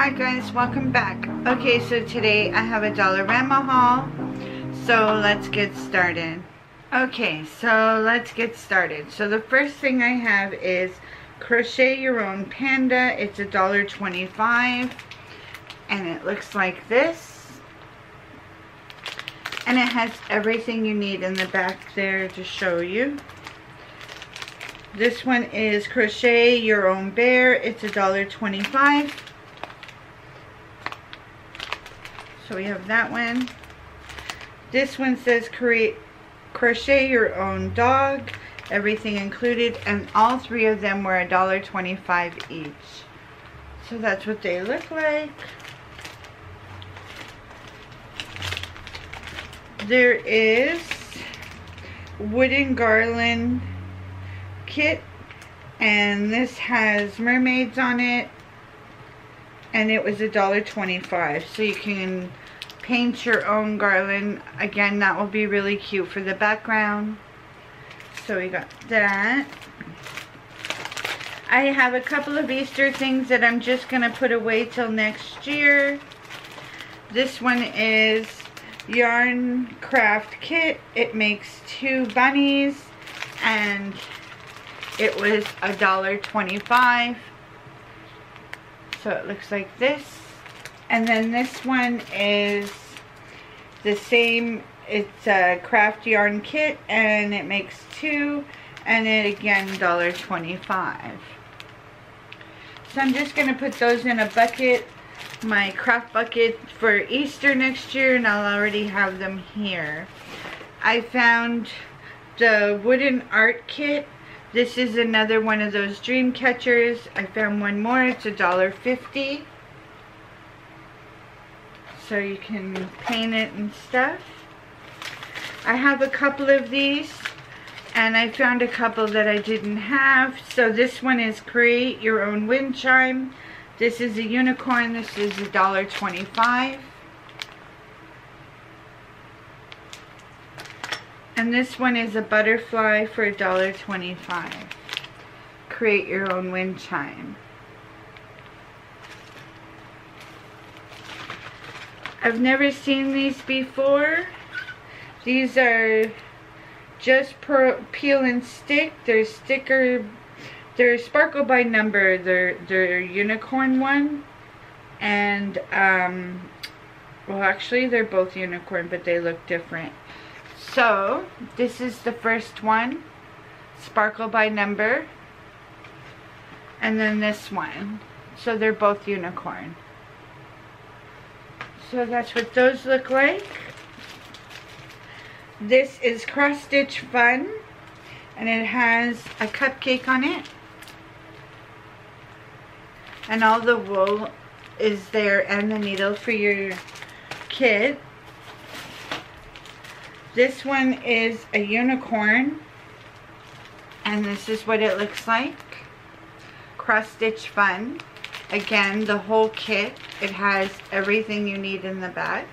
Hi guys, welcome back. Okay, so today I have a Dollarama haul, so let's get started. Okay, so let's get started. So the first thing I have is Crochet Your Own Panda. It's $1.25 and it looks like this. And it has everything you need in the back there to show you. This one is Crochet Your Own Bear. It's $1.25. So we have that one. This one says Crochet Your Own Dog. Everything included. And all three of them were $1.25 each. So that's what they look like. There is Wooden Garland Kit, and this has mermaids on it, and it was $1.25. So you can paint your own garland. Again, that will be really cute for the background. So we got that. I have a couple of Easter things that I'm just going to put away till next year. This one is Yarn Craft Kit. It makes 2 bunnies and it was $1.25. So it looks like this. And then this one is the same. It's a craft yarn kit and it makes 2, and it again $1.25. So I'm just going to put those in a bucket, my craft bucket for Easter next year, and I'll already have them here. I found the wooden art kit. This is another one of those dream catchers. I found one more. It's $1.50. So you can paint it and stuff. I have a couple of these, and I found a couple that I didn't have. So this one is Create Your Own Wind Chime. This is a unicorn. This is $1.25. And this one is a butterfly for $1.25. Create Your Own Wind Chime. I've never seen these before. These are just peel and stick. They're they're sparkle by number. They're unicorn one. And, well actually they're both unicorn, but they look different. So, this is the first one, sparkle by number, and then this one. So they're both unicorn. So that's what those look like. This is Cross Stitch Fun, and it has a cupcake on it. And all the wool is there and the needle for your kit. This one is a unicorn, and this is what it looks like. Cross Stitch Fun. Again, the whole kit. It has everything you need in the back.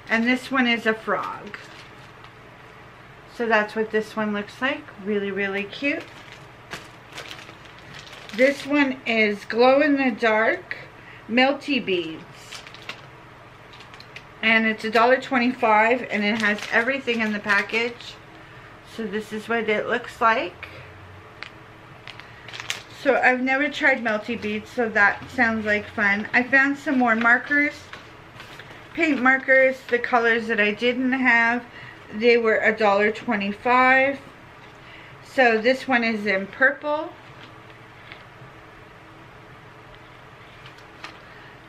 And this one is a frog. So that's what this one looks like. Really, really cute. This one is Glow in the Dark Melty Beads. And it's $1.25, and it has everything in the package. So this is what it looks like. So I've never tried melty beads, so that sounds like fun. I found some more markers, paint markers, the colors that I didn't have. They were $1.25. So this one is in purple.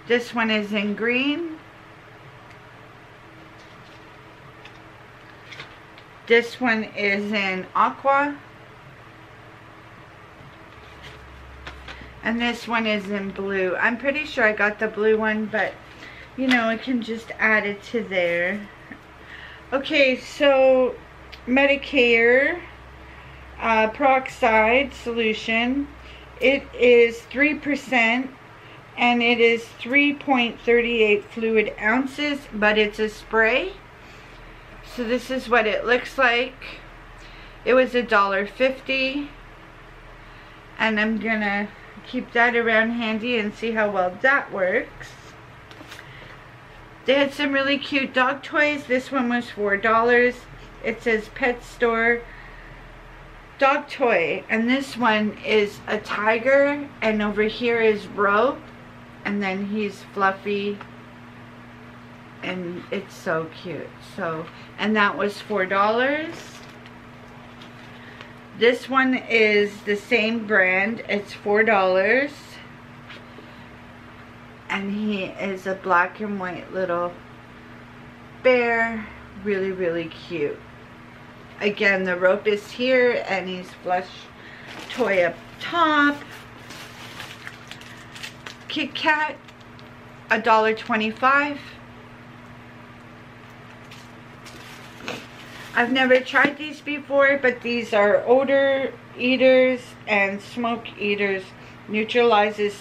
This one is in green. This one is in aqua. And this one is in blue. I'm pretty sure I got the blue one, but you know, I can just add it to there. Okay, so Medicare peroxide solution. It is 3%, and it is 3.38 fluid ounces, but it's a spray. So this is what it looks like. It was $1.50. and I'm gonna keep that around handy and see how well that works. They had some really cute dog toys. This one was $4. It says pet store dog toy, and this one is a tiger, and over here is rope, and then he's fluffy, and it's so cute. So, and that was $4. This one is the same brand. It's $4. And he is a black and white little bear. Really, really cute. Again, the rope is here, and he's flush toy up top. Kit Kat, $1.25. I've never tried these before, but these are odor eaters and smoke eaters. Neutralizes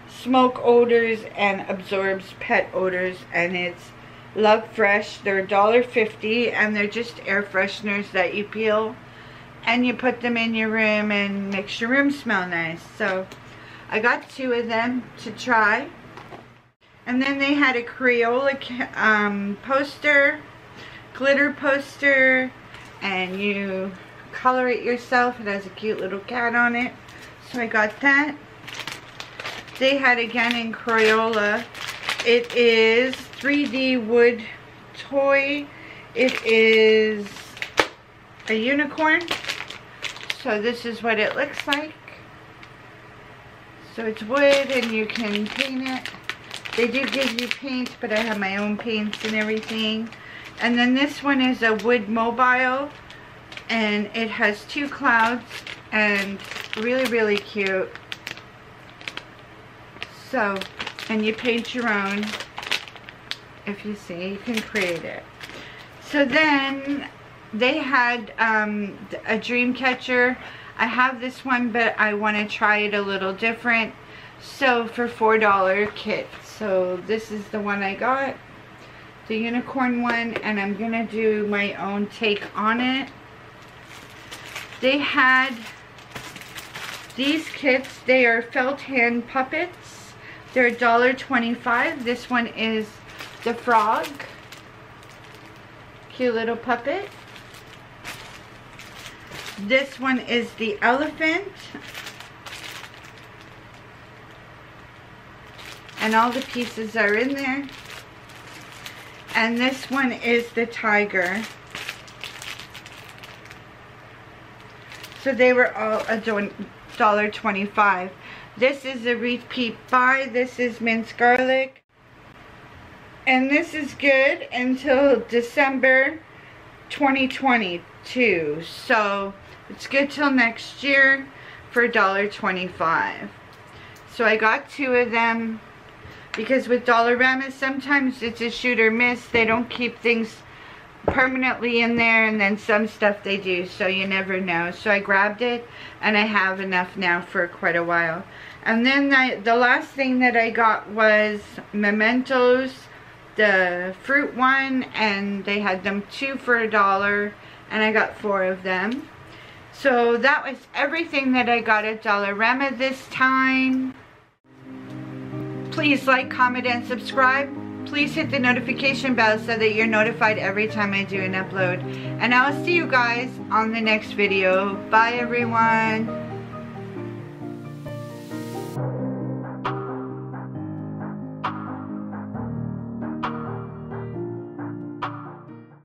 smoke odors and absorbs pet odors, and it's Love Fresh. They're $1.50, and they're just air fresheners that you peel and you put them in your room and makes your room smell nice. So I got 2 of them to try. And then they had a Crayola poster, glitter poster, and you color it yourself. It has a cute little cat on it, so I got that. They had again in Crayola, it is 3D wood toy. It is a unicorn, so this is what it looks like. So it's wood, and you can paint it. They do give you paint, but I have my own paints and everything. And then this one is a wood mobile, and it has 2 clouds, and really, really cute. So, and you paint your own. If you see, you can create it. So then they had a dream catcher. I have this one, but I want to try it a little different. So for $4 kit. So this is the one I got, the unicorn one, and I'm gonna do my own take on it. They had these kits. They are felt hand puppets. They're $1.25. This one is the frog, cute little puppet. This one is the elephant, and all the pieces are in there. And this one is the tiger. So they were all $1.25. This is a repeat buy. This is minced garlic. And this is good until December 2022. So it's good till next year for $1.25. So I got 2 of them, because with Dollarama sometimes it's a shoot or miss. They don't keep things permanently in there, and then some stuff they do, so you never know. So I grabbed it, and I have enough now for quite a while. And then the last thing that I got was mementos, the fruit one, and they had them 2 for $1, and I got 4 of them. So that was everything that I got at Dollarama this time. Please like, comment, and subscribe. Please hit the notification bell so that you're notified every time I do an upload. And I'll see you guys on the next video. Bye everyone.